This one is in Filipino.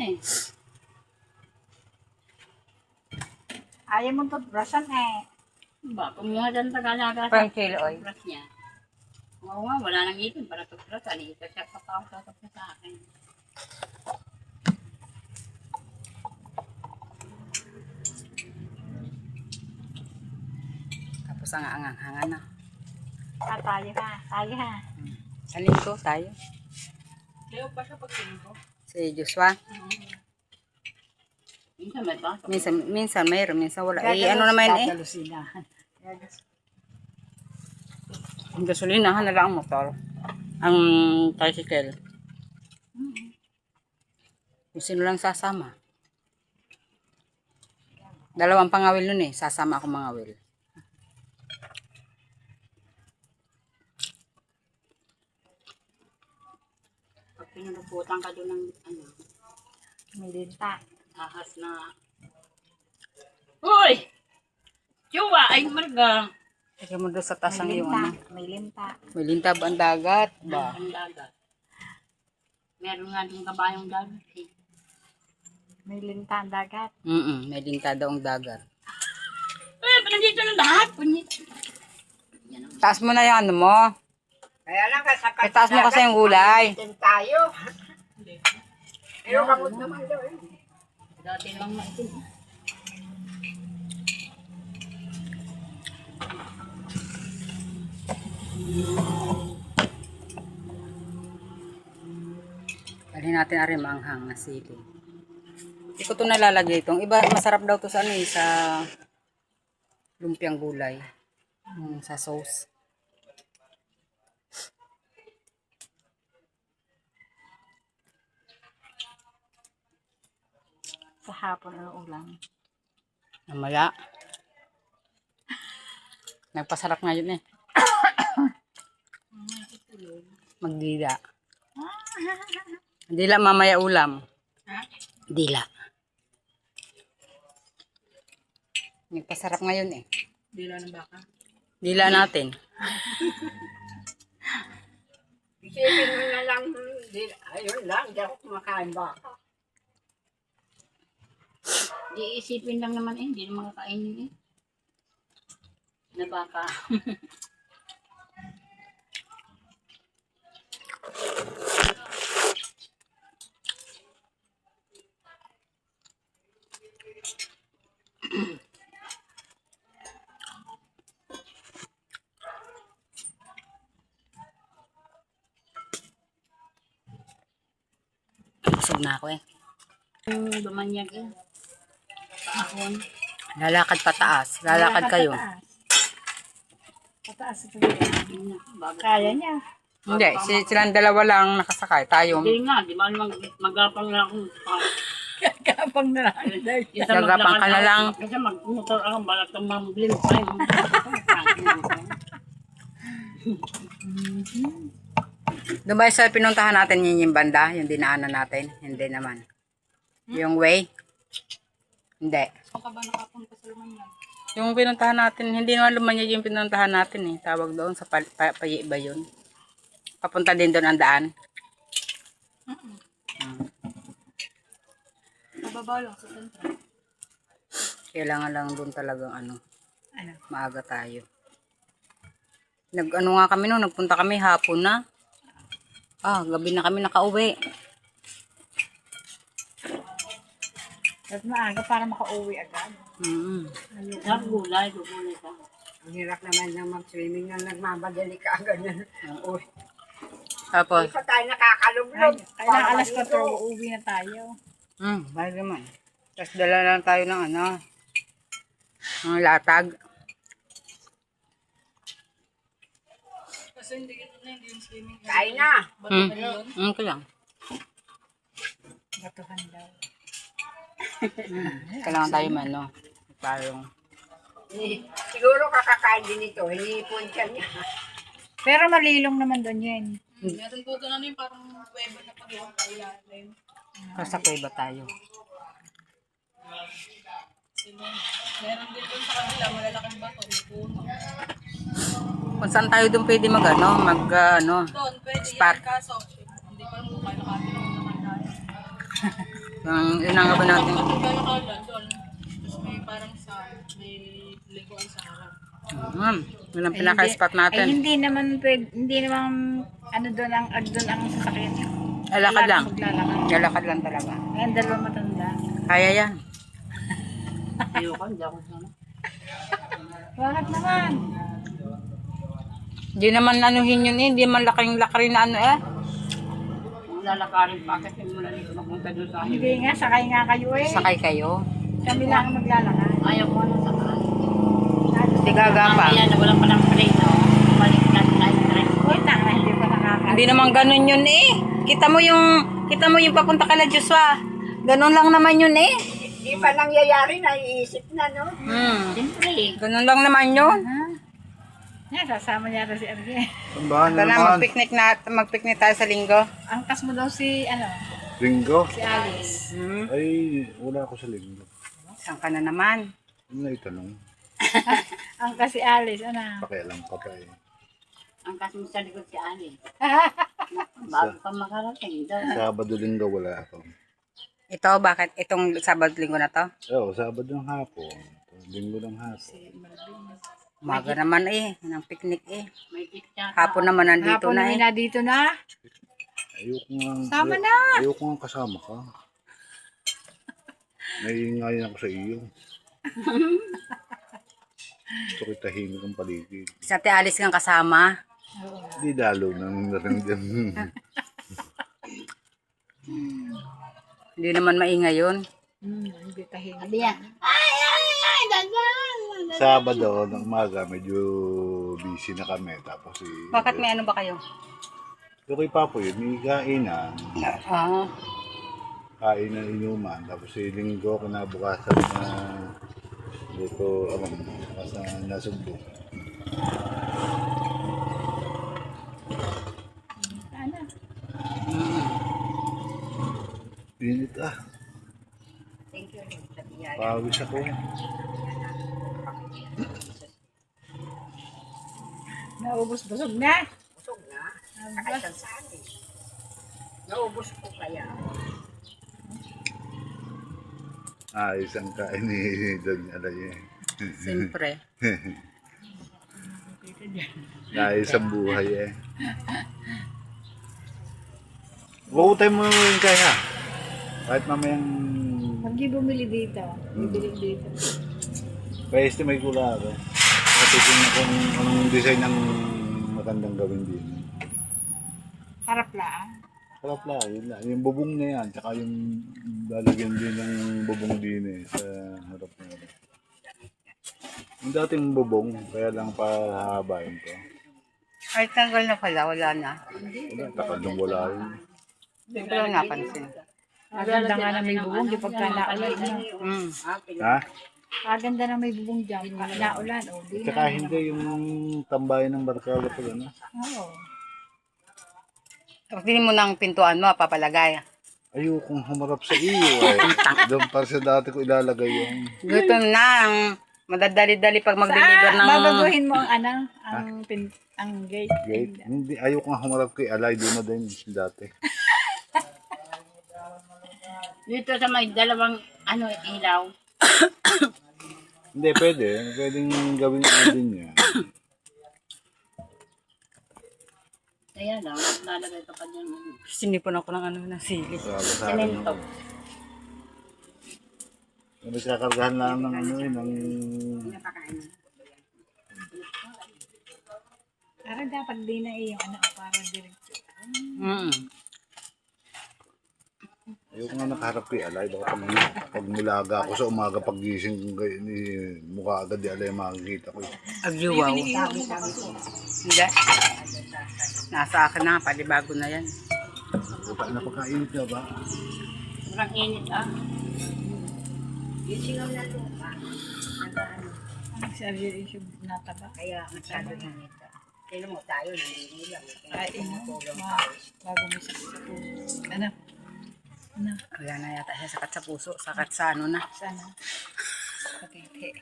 eh. Ayaw mo toothbrushan eh. Ba, kumuha dyan tagalaga sa Pang kilo oil. toothbrush niya. Oo nga, wala nang ipin para toothbrush. Ito siya papakasasap na sa akin. Tapos ang angang-hangan na. Tayo ha. Tayo ha. Sa linggo tayo. Leo pa siya pag-linggo. Si Joshua. Minsan may pasok. Minsan mayroon, minsan wala. Eh, ano naman eh. Gagalusinahan. Ang gasolinahan na lang ang motor. Ang tricycle. Kung sino lang sasama. Dalawang pangawil nun eh. Sasama ako mangawil. Pag pinuputan ka doon ng ano, May linta. ahas na. Uy! Chuwa! Ay, marga! Kaya mo doon sa taas ang May iyong linta. ano. May linta. May linta ba ang dagat? Ba? Ang dagat. Meron nga din kabayong dagat eh. May linta ang dagat. May linta daw ang dagat. Eh, nandito na lahat. Punyit. Yan ang Taas mo na yung ano mo. Kaya lang kasi sa Itaas mo kasi yung gulay. din tayo. Pero kamot naman daw eh. dati lang maitin. Dalhin natin ari manghang na sili. Hindi ko ito nalalagay itong. Iba, masarap daw to sa ano eh, sa lumpiang gulay. Sa sauce. Sa hapon ang ulam. Namaya. Nagpasarap ngayon eh. Magdila. Dila mamaya ulam. Dila. Nagpasarap ngayon eh. Dila ng baka. Dila natin. Isipin mo na lang, ayun lang, hindi ako kumakain baka. Di isipin lang naman eh. Hindi naman kakainin eh. Na baka. Busog na ako eh. Lumanyag eh. Kahon. Lalakad pataas. Lalakad kayo. Pataas ito dito. Kaya niya. Hindi, silang dalawa lang nakasakay. Tayo, Hindi nga. Di ba magapang na akong Kapag na lang. Gagapang ka na lang. Kasi mag-motor ako. Balak itong mamblin pa yun. doon ba sa pinuntahan natin yung banda? Yung dinaanan natin? Hindi naman. Yung way? Hindi. Saan ka ba nakapunta sa Lumanyag? Yung pinuntahan natin, hindi naman Lumanyag yung pinuntahan natin eh. Tawag doon sa Payiba yun. Papunta din doon ang daan. Mababaw lang sa sentral. Kailangan lang doon talagang maaga tayo. Nag-ano nga kami noon, nagpunta kami hapon na. Gabi na kami nakauwi. At maaga para makauwi agad. Sarap gulay. Gulay ka. Ang hirap naman ng mag-swimming nang nagmamadali ka agad na. Uy, Tapos, hindi pa tayo nakakalumlog. Kailangan alas 4 uuwi na tayo. bakit naman. Tapos dala lang tayo ng ng latag. Kasi hindi yung swimming. Kain na. Kaya. Batuhan daw. Kailangan tayo parang. Siguro kakakain din ito. Hinipon siya niya. Pero malilong naman doon yun. Meron po doon yung parang weba na pag-iwang kailalim. Kasakay ba tayo? Meron din doon sa kabila, malalaking bato, may puno. Kung saan tayo doon pwede mag Doon, pwede Spark. yan, kaso hindi pa rin kung kailangan naman tayo. Yun ang gawin natin. Yun ang pinaka-spot Ay, natin. hindi naman ano doon ang doon ang sasakyan. Lalakad lang. Maglalakad. Lalakad lang talaga. Ayan, dalawang matanda. Kaya yan. Ayoko, hindi ako sana. Bakit naman? Hindi naman anuhin yun eh. Hindi man laking-laki na ano eh. Kung lalakarin pa kasi mula dito mapunta doon sa akin. Hindi nga, sakay nga kayo eh. Sakay kayo. Kami lang ang maglalakad. Ayaw ko na sa kanan. Hindi gagapa. Kaya na walang palang preno. Balik na tayo sa rest. Kita na, hindi pa nakakal. Hindi naman ganun yun eh. Kita mo yung papunta kala Joshua. Ganun lang naman yun eh. Di pa nangyayari, naiisip na, no? Siyempre. Ganun lang naman yun. Yan, sasama niya si Arjen. Tambahan Ito na na, naman. magpiknik tayo sa linggo. Angkas mo daw si Linggo. si Alice. Ay, wala ako sa linggo. Saan ka na naman? Ano na itanong? Angkas si Alice, Pakialam pa pa eh. Ang kasing sa likod si Ali. Bago pa makarating doon. Sabado linggo wala ako. Ito, bakit? Itong Sabado linggo na to? Oo, Sabado ng hapon. Linggo ng hapon. Umaga naman eh. Ng picnic eh. May picture. Hapon naman nandito Hapon na eh. na dito na. Ayoko nga. Sama na. Ayoko nga kasama ka. Naiingayan ako sa iyo. Gusto ko tahimik ang paligid. Sa Ate Alice kang kasama. Di dalo nang naramdam. Hindi naman maingay yun. Hindi tahimik. Sabi yan. Ay, dagang. Sabado ng umaga, medyo busy na kami. Tapos Bakit may ano ba kayo? yung kay Papo yun, may kainan. Ah, Kainan inuman. Tapos linggo, kinabukasan na dito, sa nasubok. Ano? Pinit Thank you. Sabi yan. Pawis ako. Naubos busog na. Busog na. Nakaitan sa akin. Naubos ko kaya. Isang kain ni Don Alay. siyempre. Isang buhay eh. Bukutay mo yung kaya. Kahit mamayang Hindi bumili dito. Bibili dito. pa-estimate ko lang ako. Tingnan kung anong design ng magandang gawin din. Harap lang. Sarap lang, yun lang. Yung bubong na yan, tsaka yung lalagyan din ng bubong din eh, sa harap na yan. Yung dating bubong, kaya lang pahabain ko. Ay, tanggal na pala. Wala na. Wala, takal nung wala yun. Hindi ko lang napansin. Maganda nga na may bubong. Di pagka naulan. Ha? Maganda na may bubong dyan. Naulan. O, di Tsaka hindi yung tambayan ng barkada pag ano. Oo. Tapos din mo ng pintuan mo, papalagay. Ayokong humarap sa iyo eh. Doon para sa dati ko ilalagay yung Gutom na. Madadali-dali pag mag-deliver ng... Babaguhin mo ang ang gate. gate. Hindi, ayokong humarap kay Alay, doon na din dati. Dito sa may dalawang ilaw. Hindi, pwede. Pwedeng gawin ano din yan. Kaya lang, lalagay ka pa dyan. Sinipon ako ng sili. Semento. Nagkakargahan lang ng ng Para dapat din na yung para diretso. ayoko nga nakaharap kay Alay. Baka pag mulaga ako sa umaga paggising ni mukha agad di Alay makikita ko. Agyuwaw. Hindi. Nasa akin na, palibago na yan. Napakainit na ba? Sobrang init Yung singaw na lupa. Ang sarili yung nataba. Kaya masyado na nito. Kaya mo tayo, nangingilang. Kain mo. Bago mo sa puso. Ano? Ano? Wala na yata siya sakat sa puso. Sakat sa ano na. Sana. Patiti.